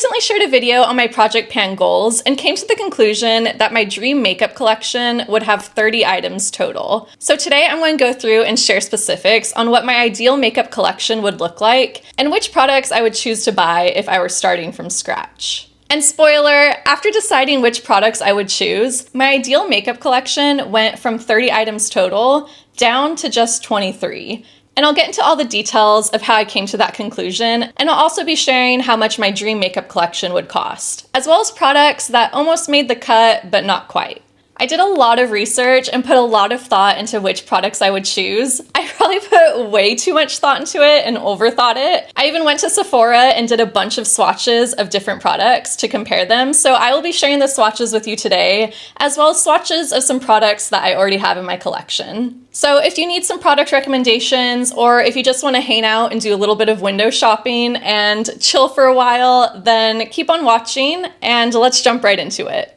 recently shared a video on my project pan goals and came to the conclusion that my dream makeup collection would have 30 items total. So today I'm going to go through and share specifics on what my ideal makeup collection would look like and which products I would choose to buy if I were starting from scratch. And spoiler, after deciding which products I would choose, my ideal makeup collection went from 30 items total down to just 23. And I'll get into all the details of how I came to that conclusion, and I'll also be sharing how much my dream makeup collection would cost, as well as products that almost made the cut, but not quite. I did a lot of research and put a lot of thought into which products I would choose. I probably put way too much thought into it and overthought it. I even went to Sephora and did a bunch of swatches of different products to compare them, so I will be sharing the swatches with you today, as well as swatches of some products that I already have in my collection. So if you need some product recommendations, or if you just want to hang out and do a little bit of window shopping and chill for a while, then keep on watching and let's jump right into it.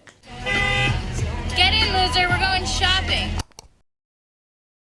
Get in, loser, we're going shopping.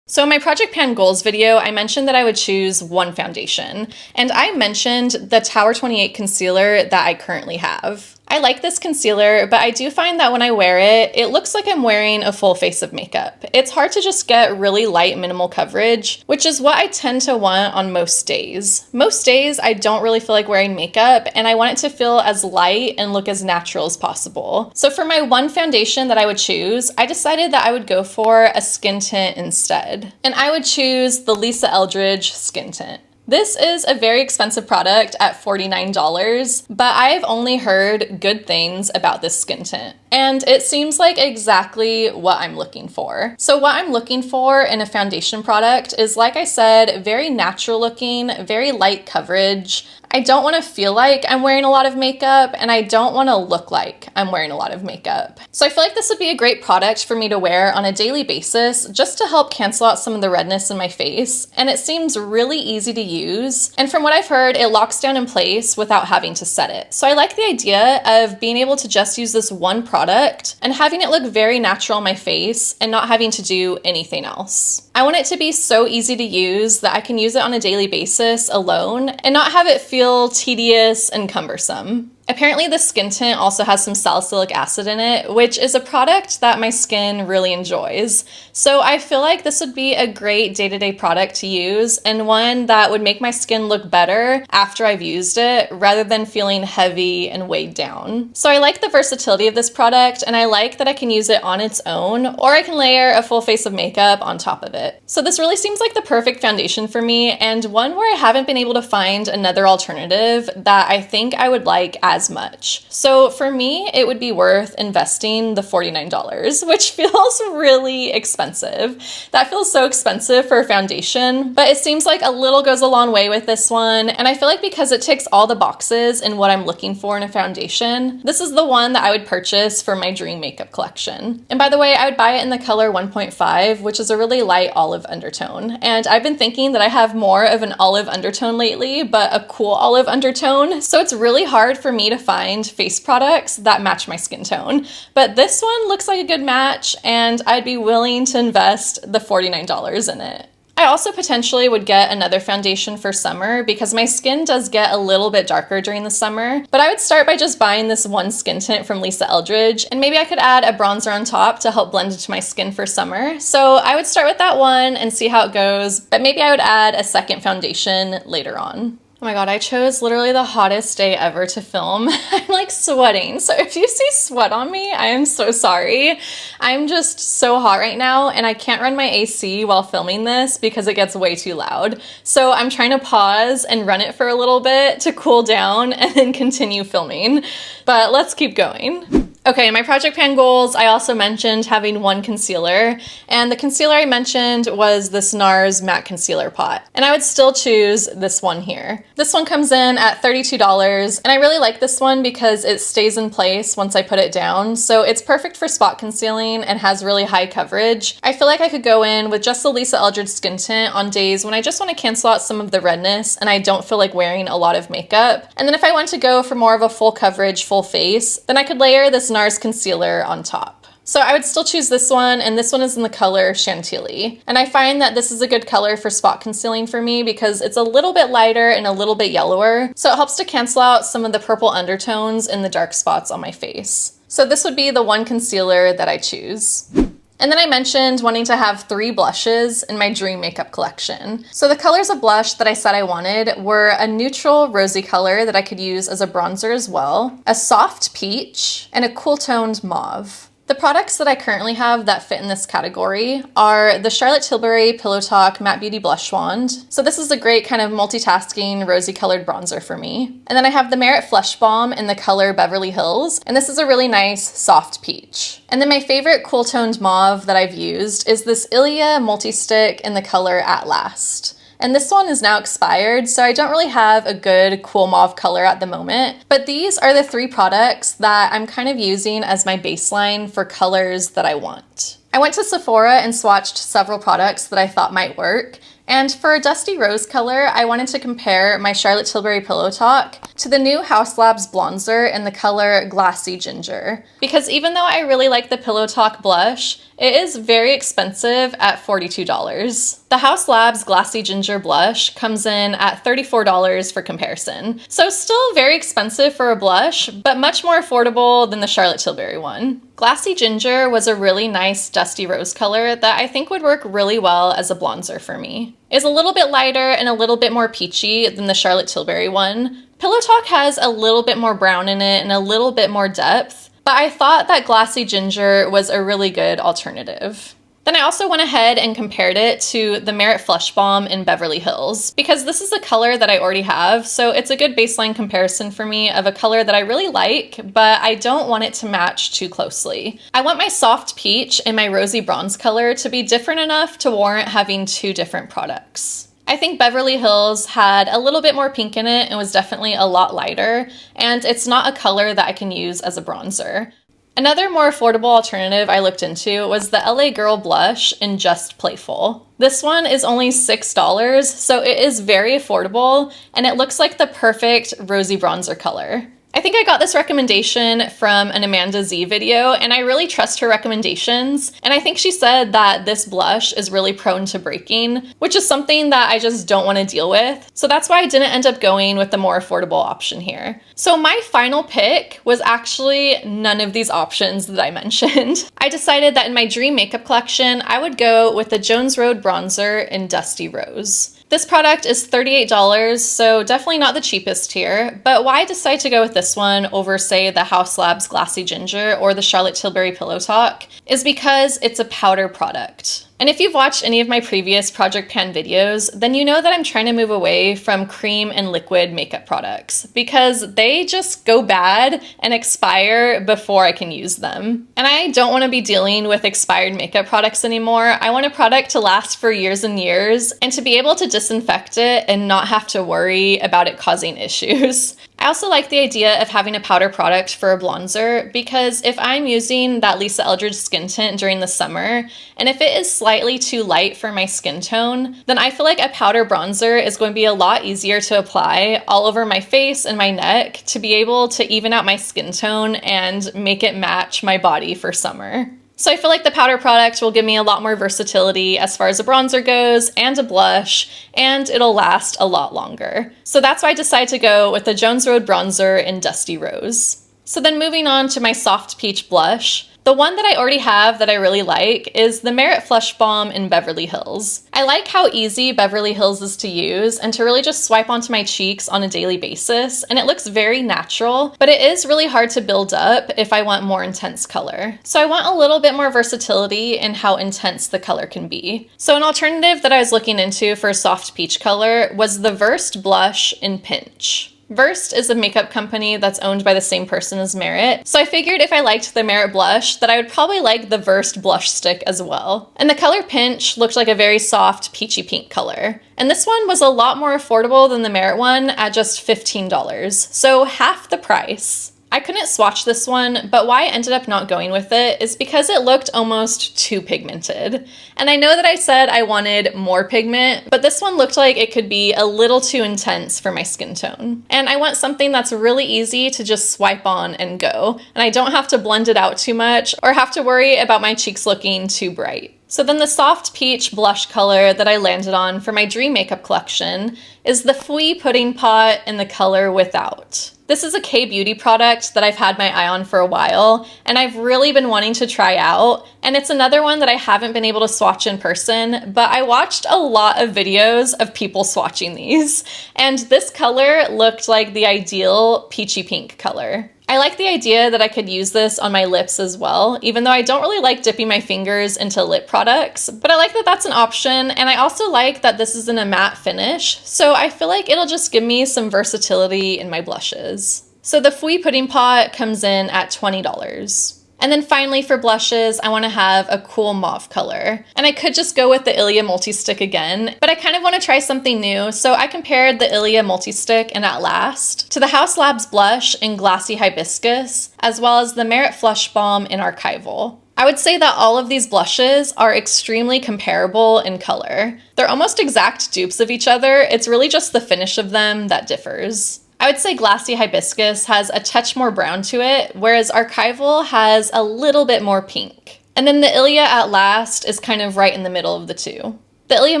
So in my Project Pan Goals video, I mentioned that I would choose one foundation, and I mentioned the Tower 28 concealer that I currently have. I like this concealer, but I do find that when I wear it, it looks like I'm wearing a full face of makeup. It's hard to just get really light minimal coverage, which is what I tend to want on most days. Most days, I don't really feel like wearing makeup, and I want it to feel as light and look as natural as possible. So for my one foundation that I would choose, I decided that I would go for a skin tint instead. And I would choose the Lisa Eldridge skin tint. This is a very expensive product at $49, but I've only heard good things about this skin tint. And it seems like exactly what I'm looking for. So what I'm looking for in a foundation product is, like I said, very natural looking, very light coverage. I don't want to feel like I'm wearing a lot of makeup, and I don't want to look like I'm wearing a lot of makeup. So I feel like this would be a great product for me to wear on a daily basis just to help cancel out some of the redness in my face, and it seems really easy to use. And from what I've heard, it locks down in place without having to set it. So I like the idea of being able to just use this one product and having it look very natural on my face and not having to do anything else. I want it to be so easy to use that I can use it on a daily basis alone and not have it feel tedious and cumbersome. Apparently the skin tint also has some salicylic acid in it, which is a product that my skin really enjoys. So I feel like this would be a great day-to-day product to use, and one that would make my skin look better after I've used it rather than feeling heavy and weighed down. So I like the versatility of this product, and I like that I can use it on its own, or I can layer a full face of makeup on top of it. So this really seems like the perfect foundation for me, and one where I haven't been able to find another alternative that I think I would like as much. So for me, it would be worth investing the $49, which feels really expensive. That feels so expensive for a foundation, but it seems like a little goes a long way with this one, and I feel like because it ticks all the boxes in what I'm looking for in a foundation, this is the one that I would purchase for my dream makeup collection. And by the way, I would buy it in the color 1.5, which is a really light olive undertone. And I've been thinking that I have more of an olive undertone lately, but a cool olive undertone, so it's really hard for me to find face products that match my skin tone. But this one looks like a good match, and I'd be willing to invest the $49 in it. I also potentially would get another foundation for summer because my skin does get a little bit darker during the summer, but I would start by just buying this one skin tint from Lisa Eldridge, and maybe I could add a bronzer on top to help blend into my skin for summer. So I would start with that one and see how it goes, but maybe I would add a second foundation later on. Oh my god, I chose literally the hottest day ever to film. I'm like sweating. So if you see sweat on me, I am so sorry. I'm just so hot right now, and I can't run my AC while filming this because it gets way too loud. So I'm trying to pause and run it for a little bit to cool down and then continue filming. But let's keep going. Okay, in my Project Pan goals, I also mentioned having one concealer, and the concealer I mentioned was this NARS matte concealer pot, and I would still choose this one here. This one comes in at $32, and I really like this one because it stays in place once I put it down, so it's perfect for spot concealing and has really high coverage. I feel like I could go in with just the Lisa Eldridge skin tint on days when I just want to cancel out some of the redness and I don't feel like wearing a lot of makeup, and then if I want to go for more of a full coverage, full face, then I could layer this NARS concealer on top. So I would still choose this one, and this one is in the color Chantilly. And I find that this is a good color for spot concealing for me because it's a little bit lighter and a little bit yellower, so it helps to cancel out some of the purple undertones in the dark spots on my face. So this would be the one concealer that I choose. And then I mentioned wanting to have 3 blushes in my dream makeup collection. So the colors of blush that I said I wanted were a neutral rosy color that I could use as a bronzer as well, a soft peach, and a cool toned mauve. The products that I currently have that fit in this category are the Charlotte Tilbury Pillow Talk Matte Beauty Blush Wand. So this is a great kind of multitasking rosy colored bronzer for me. And then I have the Merit Flush Balm in the color Beverly Hills, and this is a really nice soft peach. And then my favorite cool toned mauve that I've used is this Ilia Multi-Stick in the color At Last. And this one is now expired, so I don't really have a good cool mauve color at the moment. But these are the 3 products that I'm kind of using as my baseline for colors that I want. I went to Sephora and swatched several products that I thought might work. And for a dusty rose color, I wanted to compare my Charlotte Tilbury Pillow Talk to the new Haus Labs bronzer in the color Glassy Ginger. Because even though I really like the Pillow Talk blush, it is very expensive at $42. The Haus Labs Glassy Ginger blush comes in at $34 for comparison. So still very expensive for a blush, but much more affordable than the Charlotte Tilbury one. Glassy Ginger was a really nice dusty rose color that I think would work really well as a bronzer for me. It's a little bit lighter and a little bit more peachy than the Charlotte Tilbury one. Pillow Talk has a little bit more brown in it and a little bit more depth, but I thought that Glassy Ginger was a really good alternative. Then I also went ahead and compared it to the Merit Flush Balm in Beverly Hills because this is a color that I already have, so it's a good baseline comparison for me of a color that I really like, but I don't want it to match too closely. I want my soft peach and my rosy bronze color to be different enough to warrant having 2 different products. I think Beverly Hills had a little bit more pink in it and was definitely a lot lighter, and it's not a color that I can use as a bronzer. Another more affordable alternative I looked into was the LA Girl blush in Just Playful. This one is only $6, so it is very affordable, and it looks like the perfect rosy bronzer color. I think I got this recommendation from an Amanda Z video, and I really trust her recommendations, and I think she said that this blush is really prone to breaking, which is something that I just don't want to deal with, so that's why I didn't end up going with the more affordable option here. So my final pick was actually none of these options that I mentioned. I decided that in my dream makeup collection, I would go with the Jones Road bronzer in Dusty Rose. This product is $38, so definitely not the cheapest here, but why decide to go with this one over, say, the Haus Labs Glassy Ginger or the Charlotte Tilbury Pillow Talk is because it's a powder product. And if you've watched any of my previous Project Pan videos, then you know that I'm trying to move away from cream and liquid makeup products because they just go bad and expire before I can use them. And I don't want to be dealing with expired makeup products anymore. I want a product to last for years and years and to be able to disinfect it and not have to worry about it causing issues. I also like the idea of having a powder product for a bronzer because if I'm using that Lisa Eldridge skin tint during the summer, and if it is slightly too light for my skin tone, then I feel like a powder bronzer is going to be a lot easier to apply all over my face and my neck to be able to even out my skin tone and make it match my body for summer. So I feel like the powder product will give me a lot more versatility as far as a bronzer goes and a blush, and it'll last a lot longer. So that's why I decided to go with the Jones Road bronzer in Dusty Rose. So then moving on to my soft peach blush, the one that I already have that I really like is the Merit Flush Balm in Beverly Hills. I like how easy Beverly Hills is to use and to really just swipe onto my cheeks on a daily basis, and it looks very natural, but it is really hard to build up if I want more intense color. So I want a little bit more versatility in how intense the color can be. So an alternative that I was looking into for a soft peach color was the Versed blush in Pinch. Versed is a makeup company that's owned by the same person as Merit, so I figured if I liked the Merit blush that I would probably like the Versed blush stick as well. And the color Pinch looked like a very soft peachy pink color. And this one was a lot more affordable than the Merit one at just $15, so half the price. I couldn't swatch this one, but why I ended up not going with it is because it looked almost too pigmented. And I know that I said I wanted more pigment, but this one looked like it could be a little too intense for my skin tone. And I want something that's really easy to just swipe on and go, and I don't have to blend it out too much or have to worry about my cheeks looking too bright. So then the soft peach blush color that I landed on for my Dream Makeup collection is the Fui Pudding Pot in the color Without. This is a K-Beauty product that I've had my eye on for a while, and I've really been wanting to try out, and it's another one that I haven't been able to swatch in person, but I watched a lot of videos of people swatching these, and this color looked like the ideal peachy pink color. I like the idea that I could use this on my lips as well, even though I don't really like dipping my fingers into lip products, but I like that that's an option, and I also like that this is in a matte finish, so I feel like it'll just give me some versatility in my blushes. So the Fui Pudding Pot comes in at $20. And then finally for blushes, I want to have a cool mauve color. And I could just go with the Ilia Multi-Stick again, but I kind of want to try something new, so I compared the Ilia Multi-Stick in At Last to the Haus Labs blush in Glassy Hibiscus, as well as the Merit Flush Balm in Archival. I would say that all of these blushes are extremely comparable in color. They're almost exact dupes of each other, it's really just the finish of them that differs. I would say Glassy Hibiscus has a touch more brown to it, whereas Archival has a little bit more pink. And then the Ilia At Last is kind of right in the middle of the two. The Ilia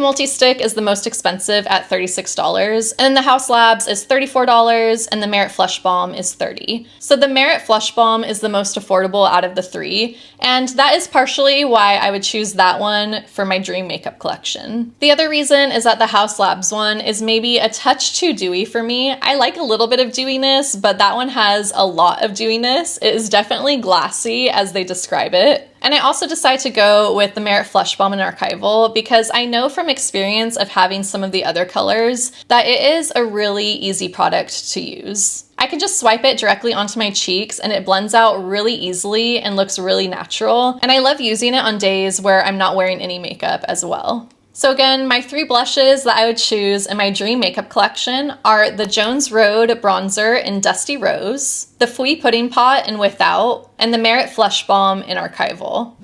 Multi-Stick is the most expensive at $36, and then the Haus Labs is $34, and the Merit Flush Balm is $30. So the Merit Flush Balm is the most affordable out of the three, and that is partially why I would choose that one for my Dream Makeup collection. The other reason is that the Haus Labs one is maybe a touch too dewy for me. I like a little bit of dewiness, but that one has a lot of dewiness. It is definitely glassy as they describe it. And I also decided to go with the Merit Flush Balm in Archival because I know from experience of having some of the other colors that it is a really easy product to use. I can just swipe it directly onto my cheeks and it blends out really easily and looks really natural. And I love using it on days where I'm not wearing any makeup as well. So again, my three blushes that I would choose in my Dream Makeup collection are the Jones Road Bronzer in Dusty Rose, the Fui Pudding Pot in Without, and the Merit Flush Balm in Archival.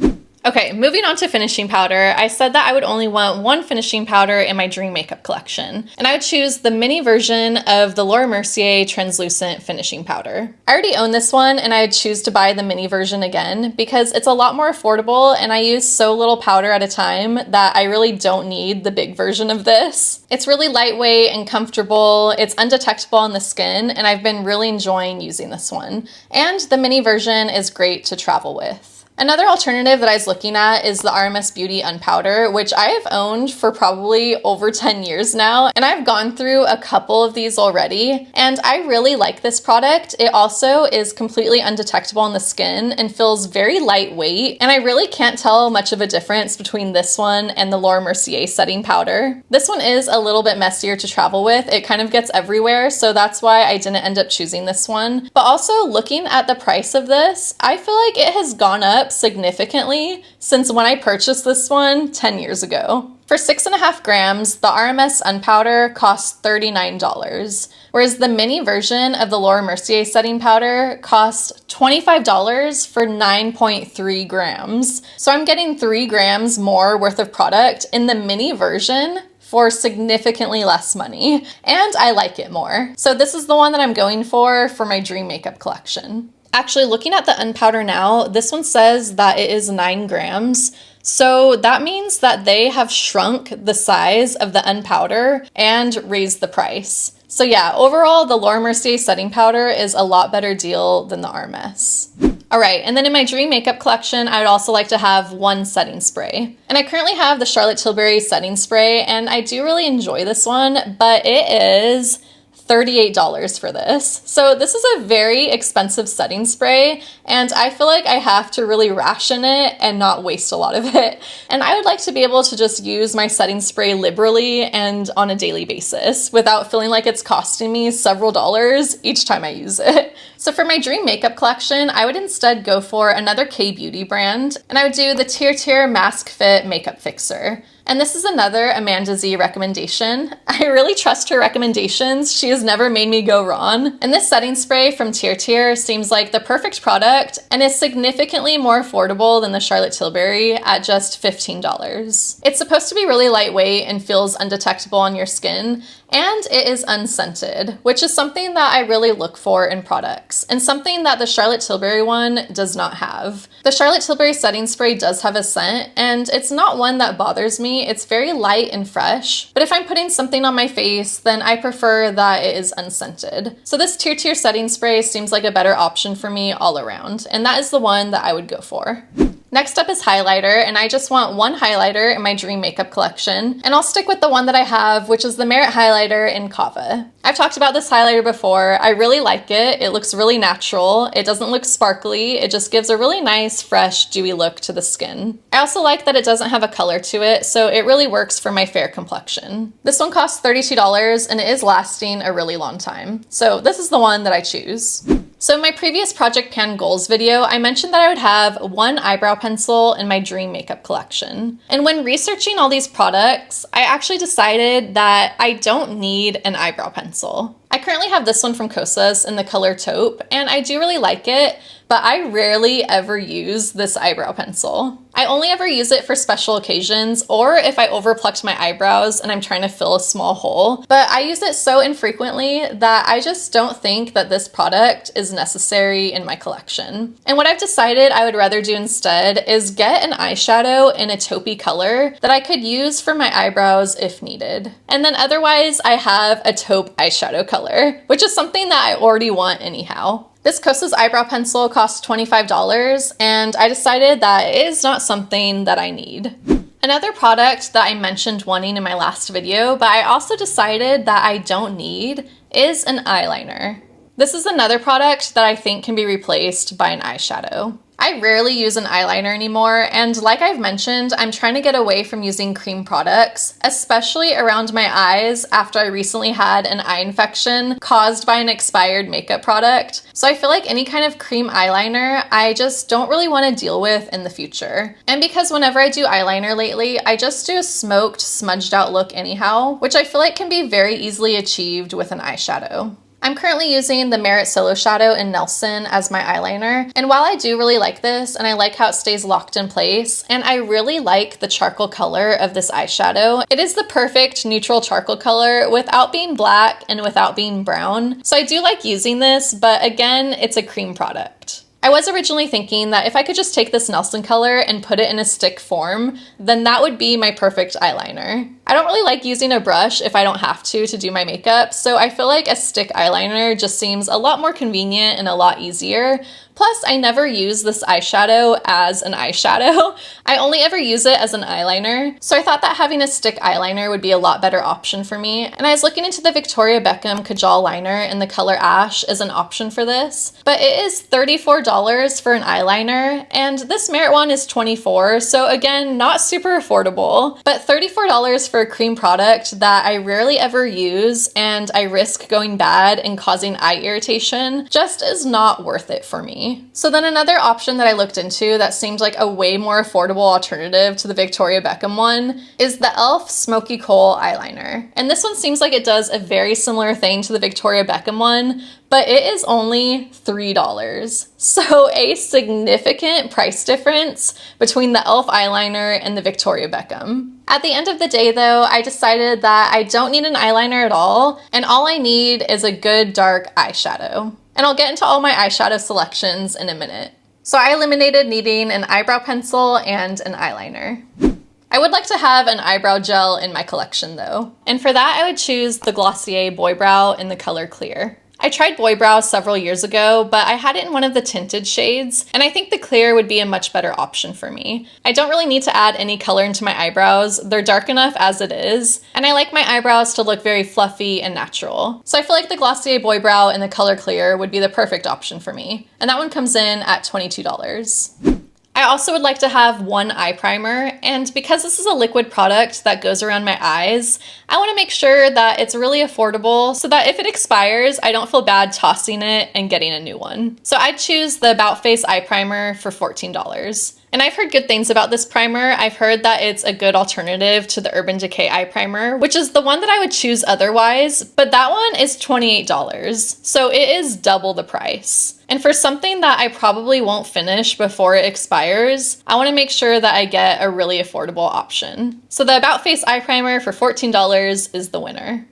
Okay, moving on to finishing powder, I said that I would only want one finishing powder in my Dream Makeup collection, and I would choose the mini version of the Laura Mercier Translucent Finishing Powder. I already own this one, and I would choose to buy the mini version again because it's a lot more affordable, and I use so little powder at a time that I really don't need the big version of this. It's really lightweight and comfortable, it's undetectable on the skin, and I've been really enjoying using this one. And the mini version is great to travel with. Another alternative that I was looking at is the RMS Beauty Unpowder, which I have owned for probably over 10 years now, and I've gone through a couple of these already, and I really like this product. It also is completely undetectable on the skin and feels very lightweight, and I really can't tell much of a difference between this one and the Laura Mercier setting powder. This one is a little bit messier to travel with. It kind of gets everywhere, so that's why I didn't end up choosing this one. But also looking at the price of this, I feel like it has gone up significantly since when I purchased this one 10 years ago. For 6.5 grams, the RMS Unpowder costs $39, whereas the mini version of the Laura Mercier setting powder costs $25 for 9.3 grams. So I'm getting 3 grams more worth of product in the mini version for significantly less money, and I like it more. So this is the one that I'm going for my Dream Makeup collection. Actually, looking at the Unpowder now, this one says that it is 9 grams. So that means that they have shrunk the size of the Unpowder and raised the price. So yeah, overall, the Laura Mercier setting powder is a lot better deal than the RMS. All right, and then in my Dream Makeup collection, I would also like to have one setting spray. And I currently have the Charlotte Tilbury setting spray, and I do really enjoy this one, but it is $38 for this. So this is a very expensive setting spray, and I feel like I have to really ration it and not waste a lot of it. And I would like to be able to just use my setting spray liberally and on a daily basis without feeling like it's costing me several dollars each time I use it. So for my Dream Makeup collection, I would instead go for another K-Beauty brand, and I would do the Tier Mask Fit Makeup Fixer. And this is another Amanda Z recommendation. I really trust her recommendations. She has never made me go wrong. And this setting spray from Tier seems like the perfect product and is significantly more affordable than the Charlotte Tilbury at just $15. It's supposed to be really lightweight and feels undetectable on your skin, and it is unscented, which is something that I really look for in products, and something that the Charlotte Tilbury one does not have. The Charlotte Tilbury setting spray does have a scent, and it's not one that bothers me. It's very light and fresh, but if I'm putting something on my face, then I prefer that it is unscented. So this Tier setting spray seems like a better option for me all around, and that is the one that I would go for. Next up is highlighter, and I just want one highlighter in my Dream Makeup collection, and I'll stick with the one that I have, which is the Merit highlighter in Kava. I've talked about this highlighter before. I really like it. It looks really natural. It doesn't look sparkly. It just gives a really nice, fresh, dewy look to the skin. I also like that it doesn't have a color to it, so it really works for my fair complexion. This one costs $32, and it is lasting a really long time. So this is the one that I choose. So in my previous Project Pan Goals video, I mentioned that I would have one eyebrow pencil in my Dream Makeup collection. And when researching all these products, I actually decided that I don't need an eyebrow pencil. I currently have this one from Kosas in the color taupe, and I do really like it, but I rarely ever use this eyebrow pencil. I only ever use it for special occasions or if I overplucked my eyebrows and I'm trying to fill a small hole, but I use it so infrequently that I just don't think that this product is necessary in my collection. And what I've decided I would rather do instead is get an eyeshadow in a taupey color that I could use for my eyebrows if needed. And then otherwise I have a taupe eyeshadow color, which is something that I already want anyhow. This Kosas eyebrow pencil costs $25, and I decided that it is not something that I need. Another product that I mentioned wanting in my last video, but I also decided that I don't need, is an eyeliner. This is another product that I think can be replaced by an eyeshadow. I rarely use an eyeliner anymore, and like I've mentioned, I'm trying to get away from using cream products, especially around my eyes after I recently had an eye infection caused by an expired makeup product. So I feel like any kind of cream eyeliner, I just don't really want to deal with in the future. And because whenever I do eyeliner lately, I just do a smoked, smudged out look anyhow, which I feel like can be very easily achieved with an eyeshadow. I'm currently using the Merit Solo Shadow in Nelson as my eyeliner, and while I do really like this and I like how it stays locked in place, and I really like the charcoal color of this eyeshadow, it is the perfect neutral charcoal color without being black and without being brown. So I do like using this, but again, it's a cream product. I was originally thinking that if I could just take this Nelson color and put it in a stick form, then that would be my perfect eyeliner. I don't really like using a brush if I don't have to do my makeup, so I feel like a stick eyeliner just seems a lot more convenient and a lot easier. Plus, I never use this eyeshadow as an eyeshadow. I only ever use it as an eyeliner, so I thought that having a stick eyeliner would be a lot better option for me, and I was looking into the Victoria Beckham Kajal liner in the color Ash as an option for this, but it is $34 for an eyeliner, and this Merit one is $24, so again, not super affordable, but $34 for a cream product that I rarely ever use and I risk going bad and causing eye irritation just is not worth it for me. So then another option that I looked into that seemed like a way more affordable alternative to the Victoria Beckham one is the e.l.f. Smoky Kohl eyeliner. And this one seems like it does a very similar thing to the Victoria Beckham one, but it is only $3. So a significant price difference between the e.l.f. eyeliner and the Victoria Beckham. At the end of the day though, I decided that I don't need an eyeliner at all, and all I need is a good dark eyeshadow. And I'll get into all my eyeshadow selections in a minute. So I eliminated needing an eyebrow pencil and an eyeliner. I would like to have an eyebrow gel in my collection though. And for that, I would choose the Glossier Boy Brow in the color Clear. I tried Boy Brow several years ago, but I had it in one of the tinted shades, and I think the clear would be a much better option for me. I don't really need to add any color into my eyebrows. They're dark enough as it is, and I like my eyebrows to look very fluffy and natural. So I feel like the Glossier Boy Brow in the color Clear would be the perfect option for me, and that one comes in at $22. I also would like to have one eye primer, and because this is a liquid product that goes around my eyes, I want to make sure that it's really affordable so that if it expires, I don't feel bad tossing it and getting a new one. So I'd choose the About Face eye primer for $14. And I've heard good things about this primer. I've heard that it's a good alternative to the Urban Decay eye primer, which is the one that I would choose otherwise, but that one is $28, so it is double the price. And for something that I probably won't finish before it expires, I want to make sure that I get a really affordable option. So the About Face eye primer for $14 is the winner.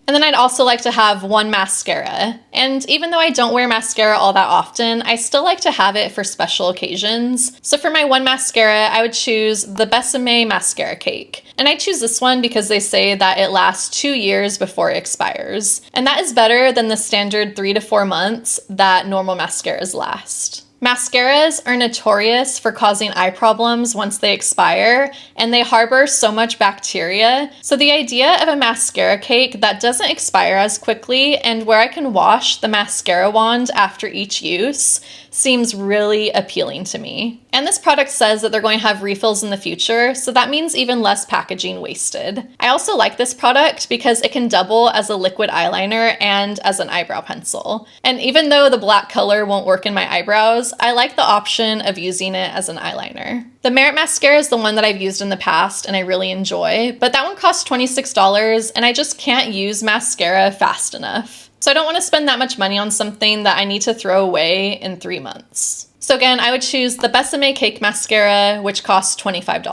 And then I'd also like to have one mascara. And even though I don't wear mascara all that often, I still like to have it for special occasions. So for my one mascara, I would choose the Besame Mascara Cake. And I choose this one because they say that it lasts 2 years before it expires. And that is better than the standard 3 to 4 months that normal mascaras last. Mascaras are notorious for causing eye problems once they expire, and they harbor so much bacteria. So the idea of a mascara cake that doesn't expire as quickly and where I can wash the mascara wand after each use seems really appealing to me. And this product says that they're going to have refills in the future, so that means even less packaging wasted. I also like this product because it can double as a liquid eyeliner and as an eyebrow pencil. And even though the black color won't work in my eyebrows, I like the option of using it as an eyeliner. The Merit Mascara is the one that I've used in the past and I really enjoy, but that one costs $26 and I just can't use mascara fast enough. So I don't want to spend that much money on something that I need to throw away in 3 months. So again, I would choose the Besame Cake Mascara, which costs $25.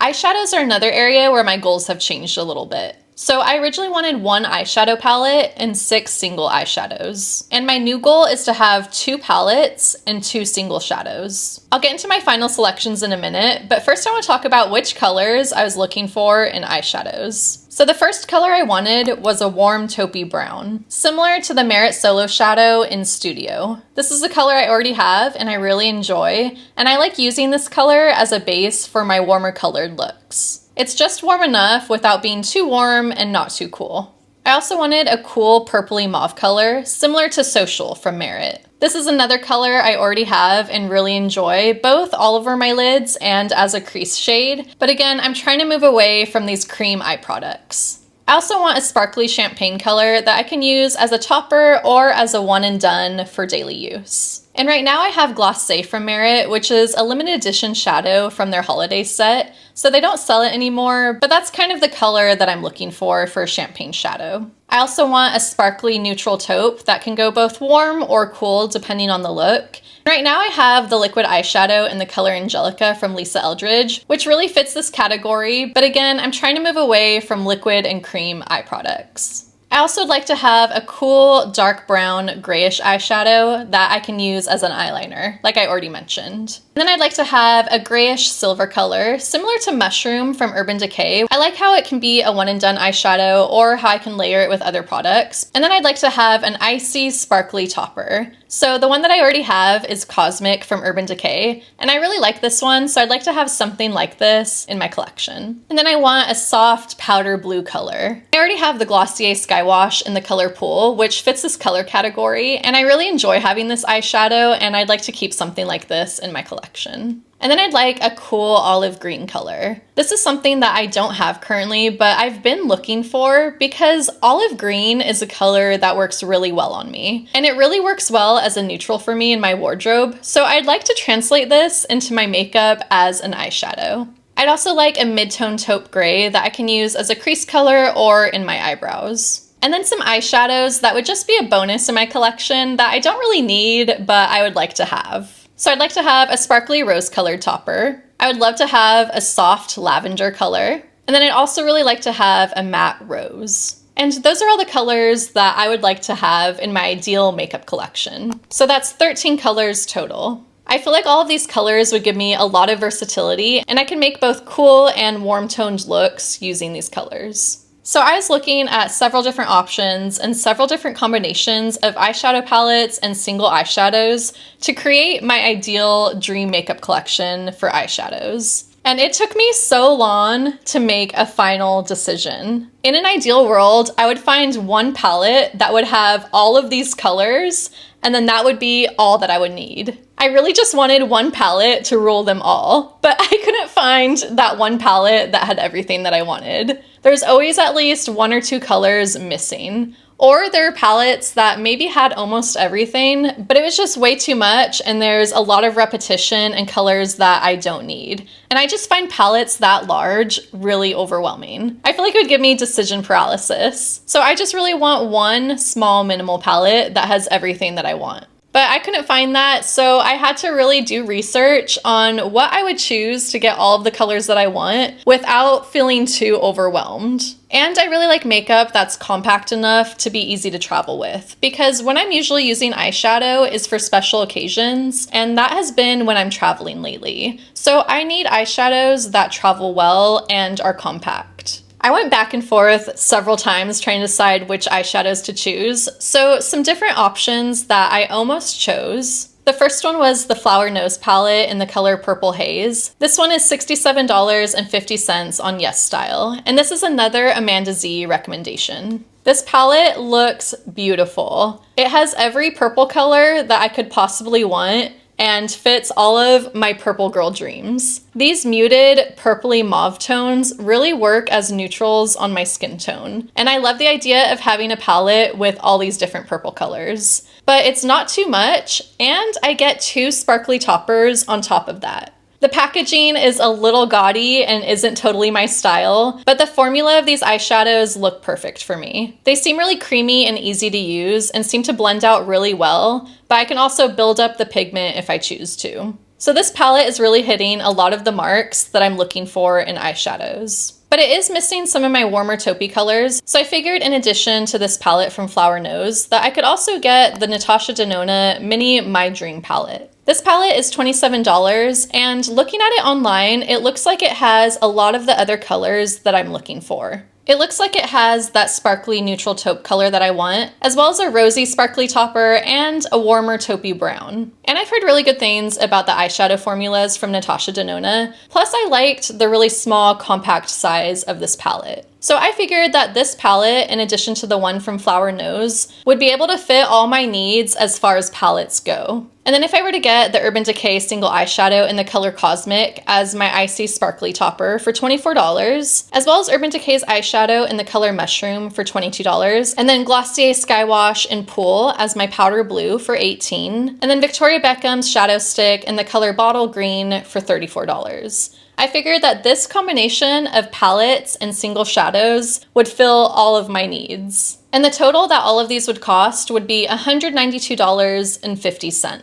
Eyeshadows are another area where my goals have changed a little bit. So I originally wanted 1 eyeshadow palette and 6 single eyeshadows. And my new goal is to have 2 palettes and 2 single shadows. I'll get into my final selections in a minute, but first I want to talk about which colors I was looking for in eyeshadows. So the first color I wanted was a warm taupey brown, similar to the Merit Solo Shadow in Studio. This is a color I already have and I really enjoy, and I like using this color as a base for my warmer colored looks. It's just warm enough without being too warm and not too cool. I also wanted a cool purpley mauve color, similar to Social from Merit. This is another color I already have and really enjoy, both all over my lids and as a crease shade, but again, I'm trying to move away from these cream eye products. I also want a sparkly champagne color that I can use as a topper or as a one and done for daily use. And right now I have Glacé from Merit, which is a limited edition shadow from their holiday set, so they don't sell it anymore, but that's kind of the color that I'm looking for a champagne shadow. I also want a sparkly neutral taupe that can go both warm or cool depending on the look. Right now I have the liquid eyeshadow in the color Angelica from Lisa Eldridge, which really fits this category, but again, I'm trying to move away from liquid and cream eye products. I also would like to have a cool dark brown grayish eyeshadow that I can use as an eyeliner, like I already mentioned. And then I'd like to have a grayish silver color, similar to Mushroom from Urban Decay. I like how it can be a one and done eyeshadow or how I can layer it with other products. And then I'd like to have an icy sparkly topper. So the one that I already have is Cosmic from Urban Decay, and I really like this one, so I'd like to have something like this in my collection. And then I want a soft powder blue color. I already have the Glossier Sky Wash in the color Pool, which fits this color category, and I really enjoy having this eyeshadow, and I'd like to keep something like this in my collection. And then I'd like a cool olive green color. This is something that I don't have currently, but I've been looking for because olive green is a color that works really well on me. And it really works well as a neutral for me in my wardrobe, so I'd like to translate this into my makeup as an eyeshadow. I'd also like a mid-tone taupe gray that I can use as a crease color or in my eyebrows. And then some eyeshadows that would just be a bonus in my collection that I don't really need, but I would like to have. So I'd like to have a sparkly rose-colored topper. I would love to have a soft lavender color. And then I'd also really like to have a matte rose. And those are all the colors that I would like to have in my ideal makeup collection. So that's 13 colors total. I feel like all of these colors would give me a lot of versatility, and I can make both cool and warm-toned looks using these colors. So I was looking at several different options and several different combinations of eyeshadow palettes and single eyeshadows to create my ideal dream makeup collection for eyeshadows. And it took me so long to make a final decision. In an ideal world, I would find one palette that would have all of these colors, and then that would be all that I would need. I really just wanted one palette to rule them all, but I couldn't find that one palette that had everything that I wanted. There's always at least 1 or 2 colors missing, Or there are palettes that maybe had almost everything, but it was just way too much and there's a lot of repetition and colors that I don't need. And I just find palettes that large really overwhelming. I feel like it would give me decision paralysis. So I just really want one small minimal palette that has everything that I want. But I couldn't find that, so I had to really do research on what I would choose to get all of the colors that I want without feeling too overwhelmed. And I really like makeup that's compact enough to be easy to travel with, because when I'm usually using eyeshadow is for special occasions, and that has been when I'm traveling lately. So I need eyeshadows that travel well and are compact. I went back and forth several times trying to decide which eyeshadows to choose, so some different options that I almost chose. The first one was the Flower Nose palette in the color Purple Haze. This one is $67.50 on YesStyle, and this is another Amanda Z recommendation. This palette looks beautiful. It has every purple color that I could possibly want, and fits all of my purple girl dreams. These muted purpley mauve tones really work as neutrals on my skin tone, and I love the idea of having a palette with all these different purple colors. But it's not too much, and I get 2 sparkly toppers on top of that. The packaging is a little gaudy and isn't totally my style, but the formula of these eyeshadows look perfect for me. They seem really creamy and easy to use and seem to blend out really well, but I can also build up the pigment if I choose to. So this palette is really hitting a lot of the marks that I'm looking for in eyeshadows. But it is missing some of my warmer taupey colors, so I figured in addition to this palette from Flower Nose that I could also get the Natasha Denona Mini My Dream palette. This palette is $27, and looking at it online, it looks like it has a lot of the other colors that I'm looking for. It looks like it has that sparkly neutral taupe color that I want, as well as a rosy sparkly topper and a warmer taupey brown. And I've heard really good things about the eyeshadow formulas from Natasha Denona, plus I liked the really small compact size of this palette. So I figured that this palette, in addition to the one from Flower Nose, would be able to fit all my needs as far as palettes go. And then if I were to get the Urban Decay single eyeshadow in the color Cosmic as my icy sparkly topper for $24, as well as Urban Decay's eyeshadow in the color Mushroom for $22, and then Glossier Skywash in Pool as my powder blue for $18, and then Victoria Beckham's shadow stick in the color Bottle Green for $34. I figured that this combination of palettes and single shadows would fill all of my needs. And the total that all of these would cost would be $192.50.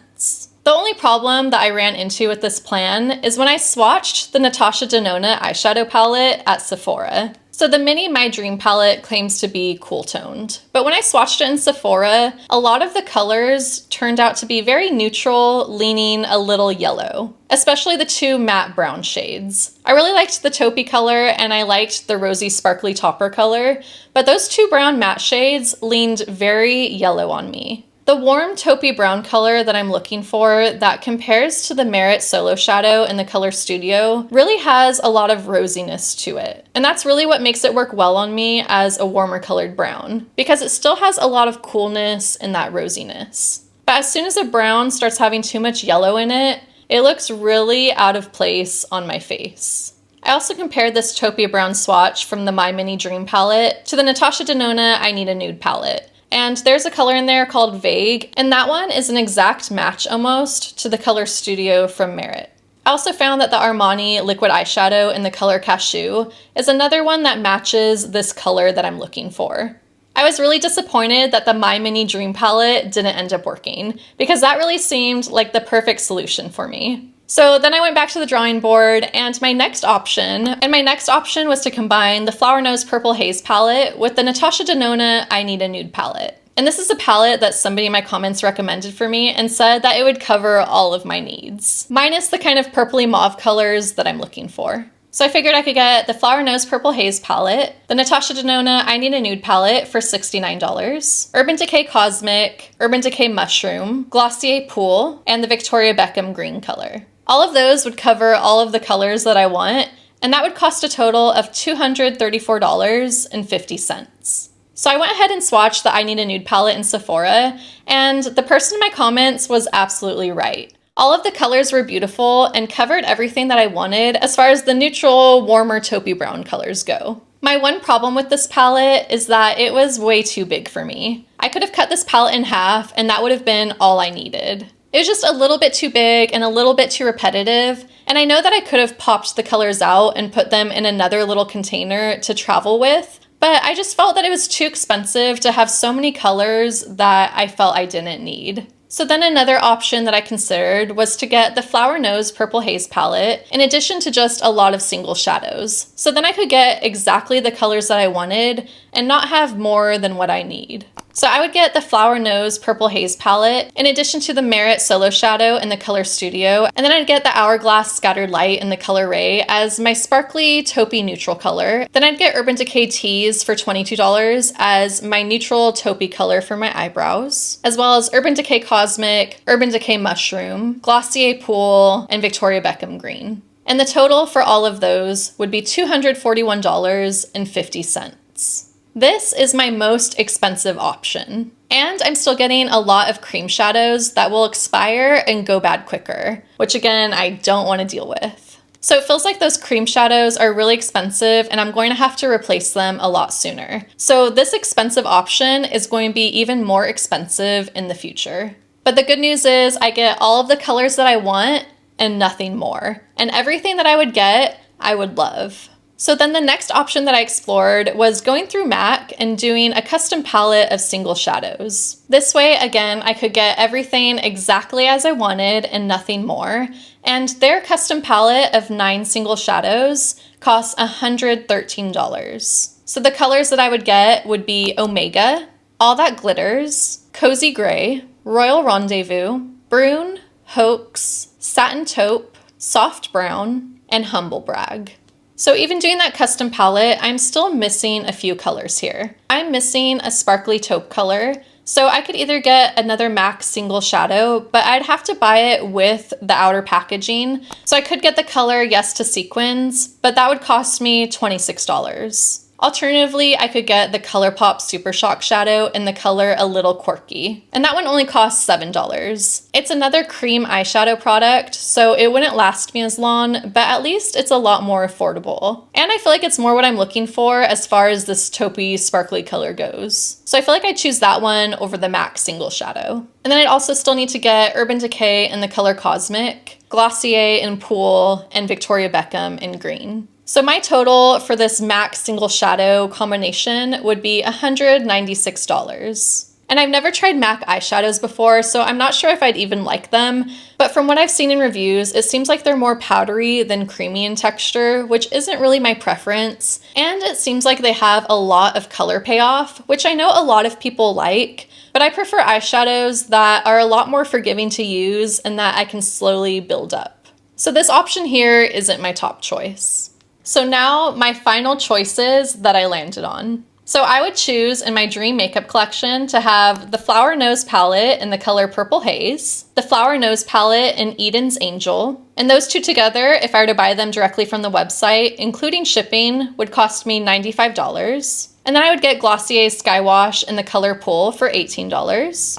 The only problem that I ran into with this plan is when I swatched the Natasha Denona eyeshadow palette at Sephora. So the Mini My Dream palette claims to be cool toned, but when I swatched it in Sephora, a lot of the colors turned out to be very neutral, leaning a little yellow, especially the 2 matte brown shades. I really liked the taupey color and I liked the rosy sparkly topper color, but those 2 brown matte shades leaned very yellow on me. The warm taupey brown color that I'm looking for that compares to the Merit Solo Shadow in the color Studio really has a lot of rosiness to it. And that's really what makes it work well on me as a warmer colored brown, because it still has a lot of coolness in that rosiness. But as soon as a brown starts having too much yellow in it, it looks really out of place on my face. I also compared this taupey brown swatch from the My Mini Dream palette to the Natasha Denona I Need a Nude palette. And there's a color in there called Vague, and that one is an exact match almost to the color Studio from Merit. I also found that the Armani liquid eyeshadow in the color Cashew is another one that matches this color that I'm looking for. I was really disappointed that the My Mini Dream palette didn't end up working, because that really seemed like the perfect solution for me. So then I went back to the drawing board and my next option was to combine the Flower Nose Purple Haze palette with the Natasha Denona I Need a Nude palette. And this is a palette that somebody in my comments recommended for me and said that it would cover all of my needs, minus the kind of purpley mauve colors that I'm looking for. So I figured I could get the Flower Nose Purple Haze palette, the Natasha Denona I Need a Nude palette for $69, Urban Decay Cosmic, Urban Decay Mushroom, Glossier Pool, and the Victoria Beckham green color. All of those would cover all of the colors that I want, and that would cost a total of $234.50. So I went ahead and swatched the I Need a Nude palette in Sephora, and the person in my comments was absolutely right. All of the colors were beautiful and covered everything that I wanted as far as the neutral, warmer taupey brown colors go. My one problem with this palette is that it was way too big for me. I could have cut this palette in half and that would have been all I needed. It was just a little bit too big and a little bit too repetitive, and I know that I could have popped the colors out and put them in another little container to travel with, but I just felt that it was too expensive to have so many colors that I felt I didn't need. So then another option that I considered was to get the Flower Nose Purple Haze palette in addition to just a lot of single shadows. So then I could get exactly the colors that I wanted and not have more than what I need. So I would get the Flower Nose Purple Haze palette in addition to the Merit Solo Shadow in the color Studio, and then I'd get the Hourglass Scattered Light in the color Ray as my sparkly taupey neutral color. Then I'd get Urban Decay Tease for $22 as my neutral taupey color for my eyebrows, as well as Urban Decay Cosmic, Urban Decay Mushroom, Glossier Pool, and Victoria Beckham Green. And the total for all of those would be $241.50. This is my most expensive option, and I'm still getting a lot of cream shadows that will expire and go bad quicker, which again, I don't want to deal with. So it feels like those cream shadows are really expensive and I'm going to have to replace them a lot sooner. So this expensive option is going to be even more expensive in the future. But the good news is I get all of the colors that I want and nothing more. And everything that I would get, I would love. So then the next option that I explored was going through MAC and doing a custom palette of single shadows. This way, again, I could get everything exactly as I wanted and nothing more. And their custom palette of 9 single shadows costs $113. So the colors that I would get would be Omega, All That Glitters, Cozy Gray, Royal Rendezvous, Brune, Hoax, Satin Taupe, Soft Brown, and Humble Brag. So even doing that custom palette, I'm still missing a few colors here. I'm missing a sparkly taupe color, so I could either get another MAC single shadow, but I'd have to buy it with the outer packaging. So I could get the color Yes to Sequins, but that would cost me $26. Alternatively, I could get the ColourPop Super Shock shadow in the color A Little Quirky, and that one only costs $7. It's another cream eyeshadow product, so it wouldn't last me as long, but at least it's a lot more affordable. And I feel like it's more what I'm looking for as far as this taupey sparkly color goes. So I feel like I'd choose that one over the MAC single shadow. And then I'd also still need to get Urban Decay in the color Cosmic, Glossier in Pool, and Victoria Beckham in Green. So my total for this MAC single shadow combination would be $196. And I've never tried MAC eyeshadows before, so I'm not sure if I'd even like them, but from what I've seen in reviews, it seems like they're more powdery than creamy in texture, which isn't really my preference, and it seems like they have a lot of color payoff, which I know a lot of people like, but I prefer eyeshadows that are a lot more forgiving to use and that I can slowly build up. So this option here isn't my top choice. So now my final choices that I landed on. So I would choose in my dream makeup collection to have the Flower Nose palette in the color Purple Haze, the Flower Nose palette in Eden's Angel, and those two together, if I were to buy them directly from the website, including shipping, would cost me $95. And then I would get Glossier Sky Wash in the color Pool for $18.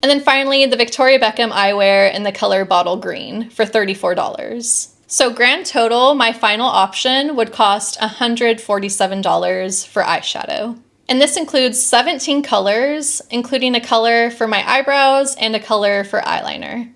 And then finally, the Victoria Beckham eyewear in the color Bottle Green for $34. So grand total, my final option would cost $147 for eyeshadow. And this includes 17 colors, including a color for my eyebrows and a color for eyeliner.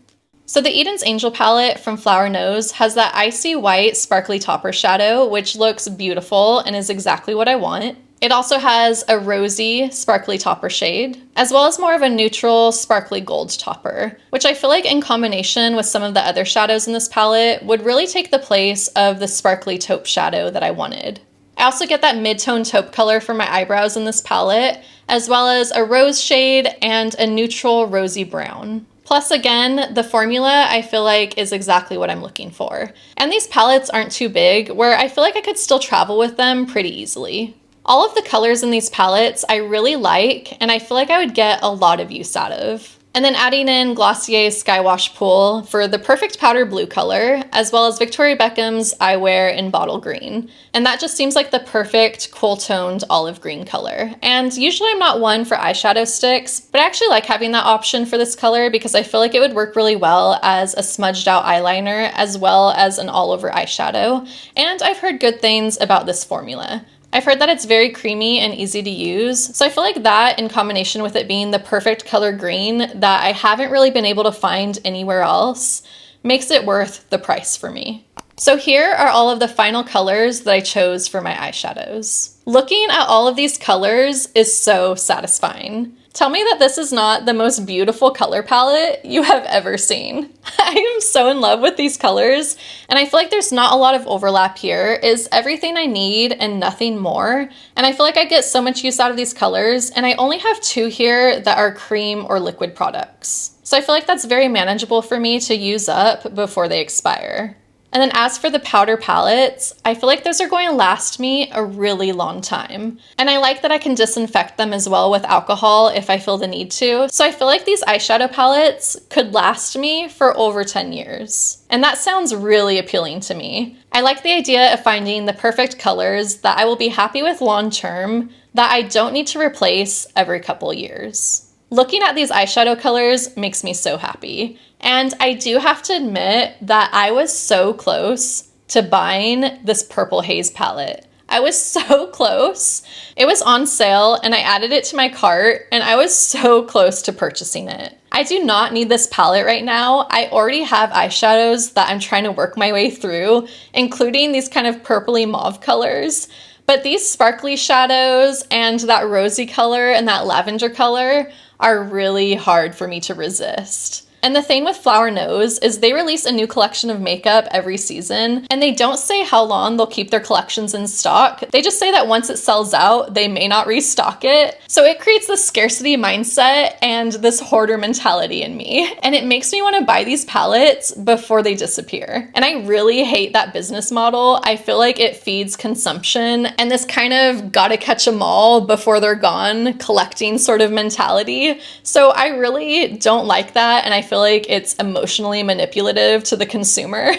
So the Eden's Angel palette from Flower Nose has that icy white sparkly topper shadow, which looks beautiful and is exactly what I want. It also has a rosy, sparkly topper shade, as well as more of a neutral, sparkly gold topper, which I feel like in combination with some of the other shadows in this palette would really take the place of the sparkly taupe shadow that I wanted. I also get that mid-tone taupe color for my eyebrows in this palette, as well as a rose shade and a neutral rosy brown. Plus, again, the formula I feel like is exactly what I'm looking for. And these palettes aren't too big, where I feel like I could still travel with them pretty easily. All of the colors in these palettes I really like, and I feel like I would get a lot of use out of. And then adding in Glossier's Sky Wash Pool for the perfect powder blue color, as well as Victoria Beckham's Eyewear in bottle green. And that just seems like the perfect cool-toned olive green color. And usually I'm not one for eyeshadow sticks, but I actually like having that option for this color because I feel like it would work really well as a smudged out eyeliner as well as an all-over eyeshadow. And I've heard good things about this formula. I've heard that it's very creamy and easy to use, so I feel like that in combination with it being the perfect color green that I haven't really been able to find anywhere else makes it worth the price for me. So here are all of the final colors that I chose for my eyeshadows. Looking at all of these colors is so satisfying. Tell me that this is not the most beautiful color palette you have ever seen. I am so in love with these colors, and I feel like there's not a lot of overlap here. It's everything I need and nothing more, and I feel like I get so much use out of these colors, and I only have 2 here that are cream or liquid products. So I feel like that's very manageable for me to use up before they expire. And then as for the powder palettes, I feel like those are going to last me a really long time. And I like that I can disinfect them as well with alcohol if I feel the need to. So I feel like these eyeshadow palettes could last me for over 10 years. And that sounds really appealing to me. I like the idea of finding the perfect colors that I will be happy with long term, that I don't need to replace every couple years. Looking at these eyeshadow colors makes me so happy. And I do have to admit that I was so close to buying this Purple Haze palette. I was so close. It was on sale and I added it to my cart and I was so close to purchasing it. I do not need this palette right now. I already have eyeshadows that I'm trying to work my way through, including these kind of purpley mauve colors. But these sparkly shadows and that rosy color and that lavender color are really hard for me to resist. And the thing with Flower Nose is they release a new collection of makeup every season, and they don't say how long they'll keep their collections in stock. They just say that once it sells out, they may not restock it. So it creates this scarcity mindset and this hoarder mentality in me. And it makes me want to buy these palettes before they disappear. And I really hate that business model. I feel like it feeds consumption and this kind of gotta catch 'em all before they're gone collecting sort of mentality. So I really don't like that, and I feel like it's emotionally manipulative to the consumer,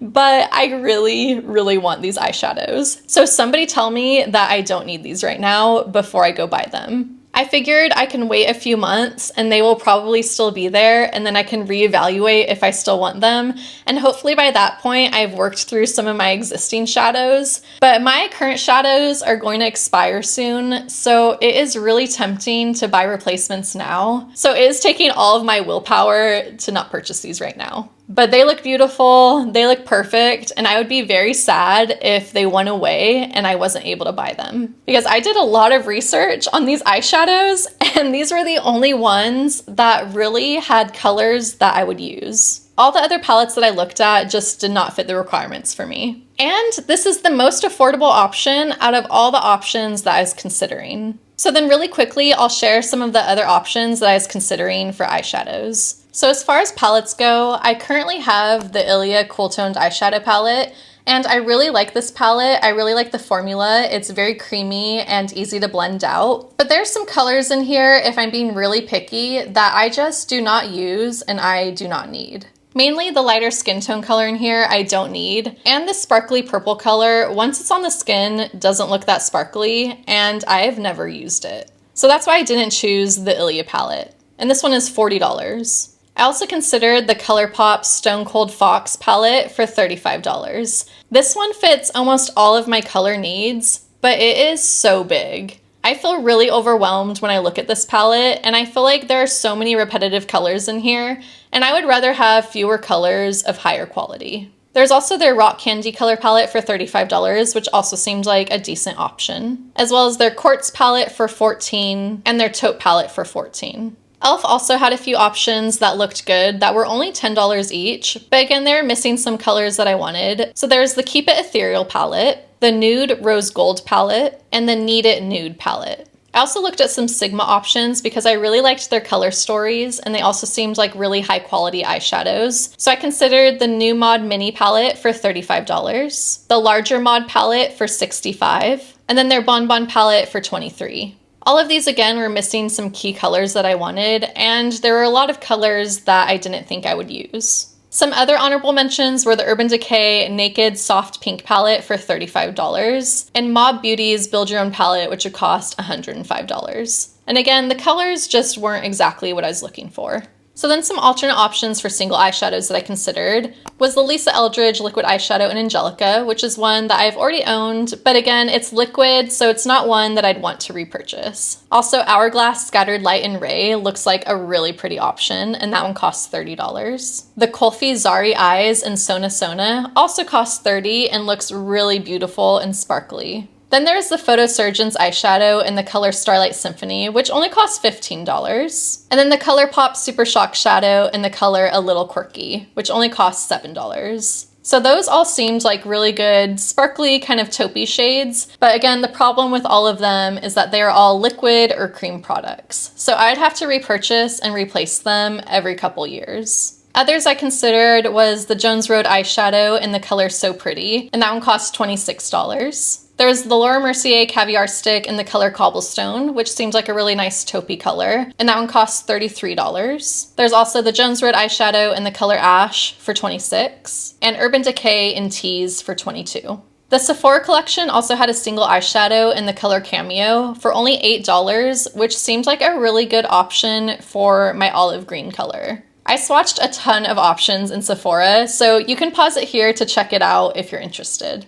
but I really, really want these eyeshadows. So somebody tell me that I don't need these right now before I go buy them. I figured I can wait a few months and they will probably still be there, and then I can reevaluate if I still want them. And hopefully by that point, I've worked through some of my existing shadows. But my current shadows are going to expire soon, so it is really tempting to buy replacements now. So it is taking all of my willpower to not purchase these right now. But they look beautiful, they look perfect, and I would be very sad if they went away and I wasn't able to buy them. Because I did a lot of research on these eyeshadows, and these were the only ones that really had colors that I would use. All the other palettes that I looked at just did not fit the requirements for me. And this is the most affordable option out of all the options that I was considering. So then really quickly, I'll share some of the other options that I was considering for eyeshadows. So as far as palettes go, I currently have the Ilia Cool Toned Eyeshadow Palette, and I really like this palette. I really like the formula. It's very creamy and easy to blend out. But there's some colors in here, if I'm being really picky, that I just do not use and I do not need. Mainly the lighter skin tone color in here I don't need, and this sparkly purple color, once it's on the skin, doesn't look that sparkly, and I've never used it. So that's why I didn't choose the Ilia palette. And this one is $40. I also considered the ColourPop Stone Cold Fox palette for $35. This one fits almost all of my color needs, but it is so big. I feel really overwhelmed when I look at this palette, and I feel like there are so many repetitive colors in here, and I would rather have fewer colors of higher quality. There's also their Rock Candy color palette for $35, which also seemed like a decent option, as well as their Quartz palette for $14 and their Taupe palette for $14. e.l.f. also had a few options that looked good that were only $10 each, but again, they were missing some colors that I wanted. So there's the Keep It Ethereal palette, the Nude Rose Gold palette, and the Need It Nude palette. I also looked at some Sigma options because I really liked their color stories, and they also seemed like really high quality eyeshadows. So I considered the New Mod Mini palette for $35, the larger mod palette for $65, and then their Bon Bon palette for $23. All of these, again, were missing some key colors that I wanted, and there were a lot of colors that I didn't think I would use. Some other honorable mentions were the Urban Decay Naked Soft Pink palette for $35, and Mob Beauty's Build Your Own palette, which would cost $105. And again, the colors just weren't exactly what I was looking for. So then some alternate options for single eyeshadows that I considered was the Lisa Eldridge Liquid Eyeshadow in Angelica, which is one that I've already owned, but again, it's liquid, so it's not one that I'd want to repurchase. Also, Hourglass Scattered Light in Ray looks like a really pretty option, and that one costs $30. The Kulfi Zari Eyes in Sona Sona also costs $30 and looks really beautiful and sparkly. Then there's the Photosurgeon's eyeshadow in the color Starlight Symphony, which only costs $15. And then the ColourPop Super Shock Shadow in the color A Little Quirky, which only costs $7. So those all seemed like really good, sparkly, kind of taupey shades. But again, the problem with all of them is that they are all liquid or cream products. So I'd have to repurchase and replace them every couple years. Others I considered was the Jones Road eyeshadow in the color So Pretty, and that one costs $26. There's the Laura Mercier Caviar Stick in the color Cobblestone, which seems like a really nice taupey color, and that one costs $33. There's also the Jones Road eyeshadow in the color Ash for $26, and Urban Decay in Tease for $22. The Sephora collection also had a single eyeshadow in the color Cameo for only $8, which seemed like a really good option for my olive green color. I swatched a ton of options in Sephora, so you can pause it here to check it out if you're interested.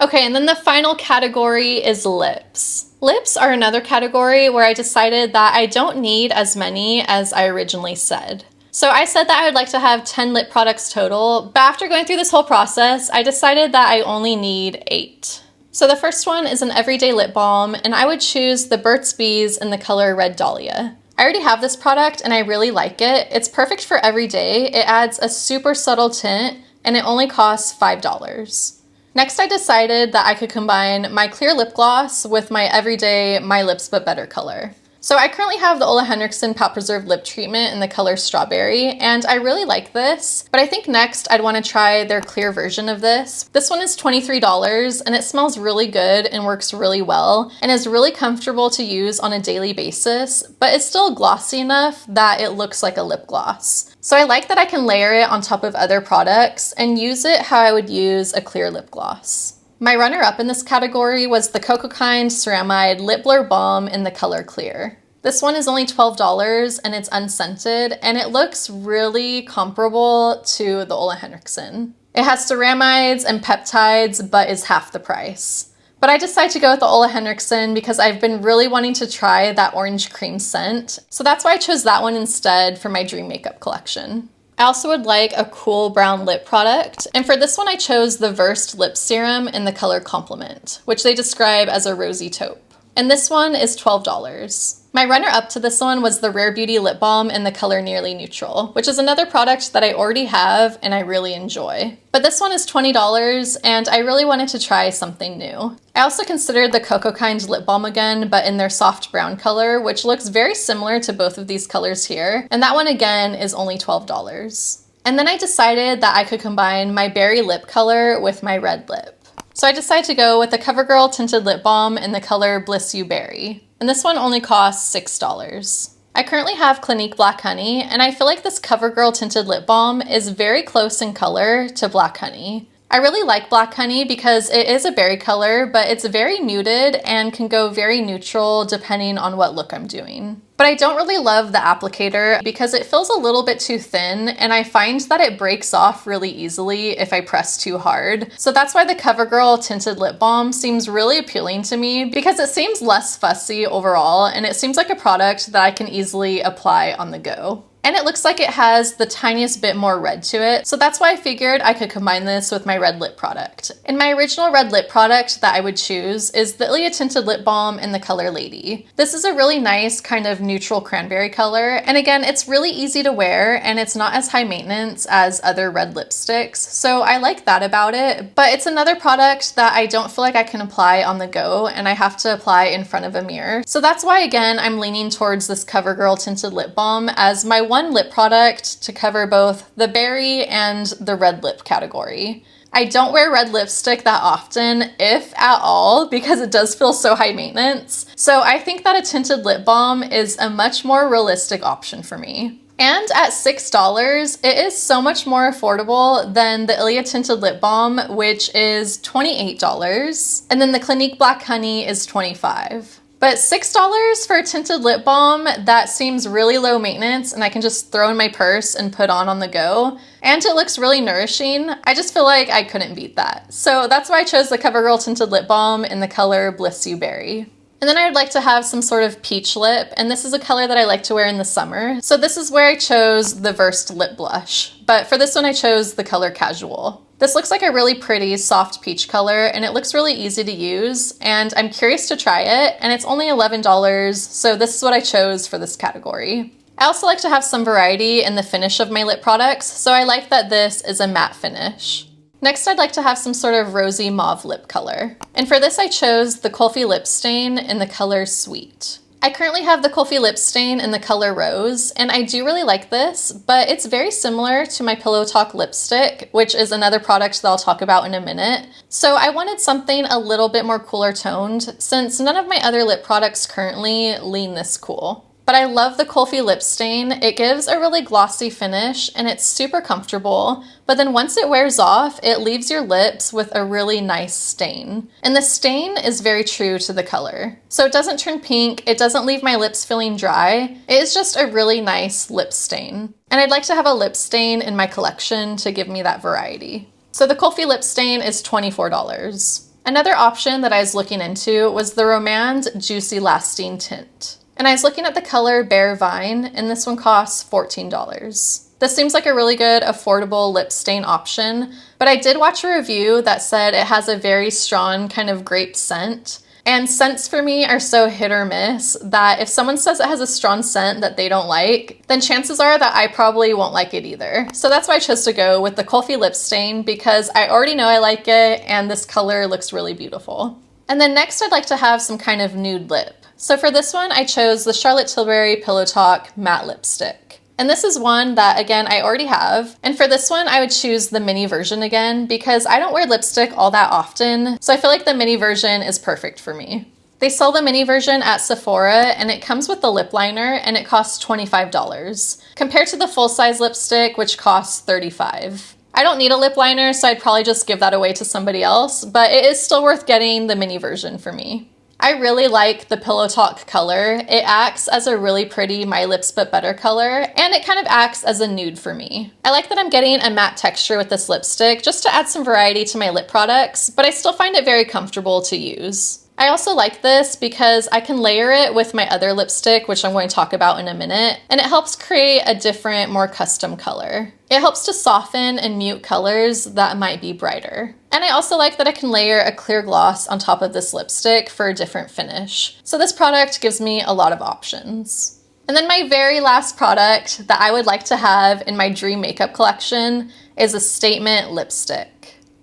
Okay, and then the final category is lips. Lips are another category where I decided that I don't need as many as I originally said. So I said that I would like to have 10 lip products total, but after going through this whole process, I decided that I only need 8. So the first one is an everyday lip balm, and I would choose the Burt's Bees in the color Red Dahlia. I already have this product and I really like it. It's perfect for every day. It adds a super subtle tint and it only costs $5. Next, I decided that I could combine my clear lip gloss with my everyday My Lips But Better color. So I currently have the Ole Henriksen Pout Preserve Lip Treatment in the color Strawberry, and I really like this, but I think next I'd want to try their clear version of this. This one is $23, and it smells really good and works really well, and is really comfortable to use on a daily basis, but it's still glossy enough that it looks like a lip gloss. So I like that I can layer it on top of other products and use it how I would use a clear lip gloss. My runner-up in this category was the Coco Kind Ceramide Lip Blur Balm in the color Clear. This one is only $12 and it's unscented, and it looks really comparable to the Ole Henriksen. It has ceramides and peptides, but is half the price. But I decided to go with the Ole Henriksen because I've been really wanting to try that orange cream scent, so that's why I chose that one instead for my Dream Makeup collection. I also would like a cool brown lip product, and for this one I chose the Versed Lip Serum in the color Compliment, which they describe as a rosy taupe. And this one is $12. My runner-up to this one was the Rare Beauty Lip Balm in the color Nearly Neutral, which is another product that I already have and I really enjoy. But this one is $20 and I really wanted to try something new. I also considered the Coco Kind Lip Balm again, but in their soft brown color, which looks very similar to both of these colors here. And that one again is only $12. And then I decided that I could combine my berry lip color with my red lip. So I decided to go with the CoverGirl Tinted Lip Balm in the color Bliss You Berry. And this one only costs $6. I currently have Clinique Black Honey, and I feel like this CoverGirl Tinted Lip Balm is very close in color to Black Honey. I really like Black Honey because it is a berry color, but it's very muted and can go very neutral depending on what look I'm doing. But I don't really love the applicator because it feels a little bit too thin, and I find that it breaks off really easily if I press too hard. So that's why the CoverGirl Tinted Lip Balm seems really appealing to me because it seems less fussy overall, and it seems like a product that I can easily apply on the go. And it looks like it has the tiniest bit more red to it, so that's why I figured I could combine this with my red lip product. And my original red lip product that I would choose is the Ilia Tinted Lip Balm in the color Lady. This is a really nice kind of neutral cranberry color, and again, it's really easy to wear and it's not as high maintenance as other red lipsticks, so I like that about it. But it's another product that I don't feel like I can apply on the go, and I have to apply in front of a mirror. So that's why again I'm leaning towards this CoverGirl Tinted Lip Balm as my one lip product to cover both the berry and the red lip category. I don't wear red lipstick that often, if at all, because it does feel so high maintenance. So I think that a tinted lip balm is a much more realistic option for me. And at $6, it is so much more affordable than the Ilia Tinted Lip Balm, which is $28. And then the Clinique Black Honey is $25. But $6 for a tinted lip balm, that seems really low maintenance and I can just throw in my purse and put on the go. And it looks really nourishing. I just feel like I couldn't beat that. So that's why I chose the CoverGirl Tinted Lip Balm in the color Bliss You Berry. And then I would like to have some sort of peach lip, and this is a color that I like to wear in the summer. So this is where I chose the Versed Lip Blush. But for this one, I chose the color Casual. This looks like a really pretty soft peach color and it looks really easy to use, and I'm curious to try it, and it's only $11, so this is what I chose for this category. I also like to have some variety in the finish of my lip products, so I like that this is a matte finish. Next, I'd like to have some sort of rosy mauve lip color. And for this, I chose the Kulfi Lip Stain in the color Sweet. I currently have the Kulfi Lip Stain in the color Rose, and I do really like this, but it's very similar to my Pillow Talk lipstick, which is another product that I'll talk about in a minute. So I wanted something a little bit more cooler toned, since none of my other lip products currently lean this cool. But I love the Kulfi Lip Stain. It gives a really glossy finish and it's super comfortable, but then once it wears off, it leaves your lips with a really nice stain. And the stain is very true to the color. So it doesn't turn pink, it doesn't leave my lips feeling dry. It is just a really nice lip stain. And I'd like to have a lip stain in my collection to give me that variety. So the Kulfi Lip Stain is $24. Another option that I was looking into was the Romand Juicy Lasting Tint. And I was looking at the color Bare Vine, and this one costs $14. This seems like a really good, affordable lip stain option, but I did watch a review that said it has a very strong kind of grape scent. And scents for me are so hit or miss that if someone says it has a strong scent that they don't like, then chances are that I probably won't like it either. So that's why I chose to go with the Kulfi Lip Stain, because I already know I like it and this color looks really beautiful. And then next I'd like to have some kind of nude lip. So for this one, I chose the Charlotte Tilbury Pillow Talk Matte Lipstick. And this is one that, again, I already have. And for this one, I would choose the mini version again because I don't wear lipstick all that often. So I feel like the mini version is perfect for me. They sell the mini version at Sephora and it comes with the lip liner and it costs $25 compared to the full-size lipstick, which costs $35. I don't need a lip liner, so I'd probably just give that away to somebody else, but it is still worth getting the mini version for me. I really like the Pillow Talk color. It acts as a really pretty My Lips But Better color, and it kind of acts as a nude for me. I like that I'm getting a matte texture with this lipstick just to add some variety to my lip products, but I still find it very comfortable to use. I also like this because I can layer it with my other lipstick, which I'm going to talk about in a minute, and it helps create a different, more custom color. It helps to soften and mute colors that might be brighter. And I also like that I can layer a clear gloss on top of this lipstick for a different finish. So this product gives me a lot of options. And then my very last product that I would like to have in my dream makeup collection is a statement lipstick.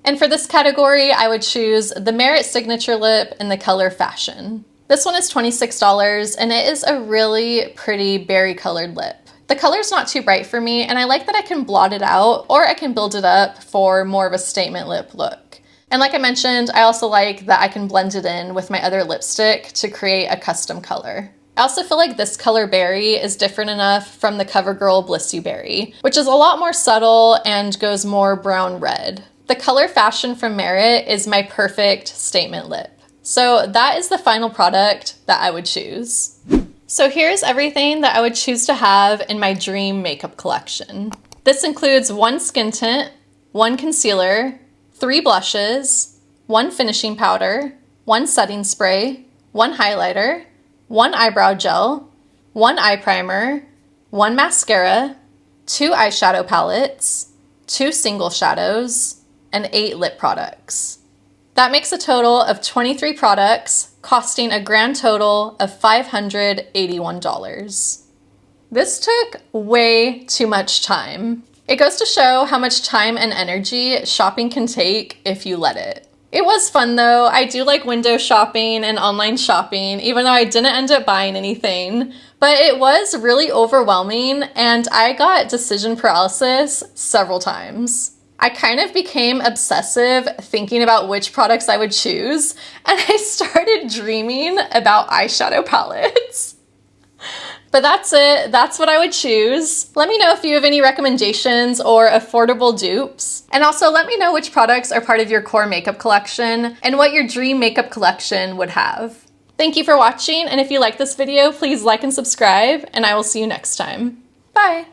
And for this category, I would choose the Merit Signature Lip in the color Fashion. This one is $26 and it is a really pretty berry colored lip. The color's not too bright for me and I like that I can blot it out or I can build it up for more of a statement lip look. And like I mentioned, I also like that I can blend it in with my other lipstick to create a custom color. I also feel like this color Berry is different enough from the CoverGirl Bliss You Berry, which is a lot more subtle and goes more brown red. The color Fashion from Merit is my perfect statement lip. So that is the final product that I would choose. So here's everything that I would choose to have in my dream makeup collection. This includes 1 skin tint, 1 concealer, 3 blushes, 1 finishing powder, 1 setting spray, 1 highlighter, 1 eyebrow gel, 1 eye primer, 1 mascara, 2 eyeshadow palettes, 2 single shadows, and 8 lip products. That makes a total of 23 products, costing a grand total of $581. This took way too much time. It goes to show how much time and energy shopping can take if you let it. It was fun though. I do like window shopping and online shopping, even though I didn't end up buying anything. But it was really overwhelming and I got decision paralysis several times. I kind of became obsessive thinking about which products I would choose, and I started dreaming about eyeshadow palettes. But that's it. That's what I would choose. Let me know if you have any recommendations or affordable dupes. And also let me know which products are part of your core makeup collection and what your dream makeup collection would have. Thank you for watching, and if you like this video, please like and subscribe, and I will see you next time. Bye!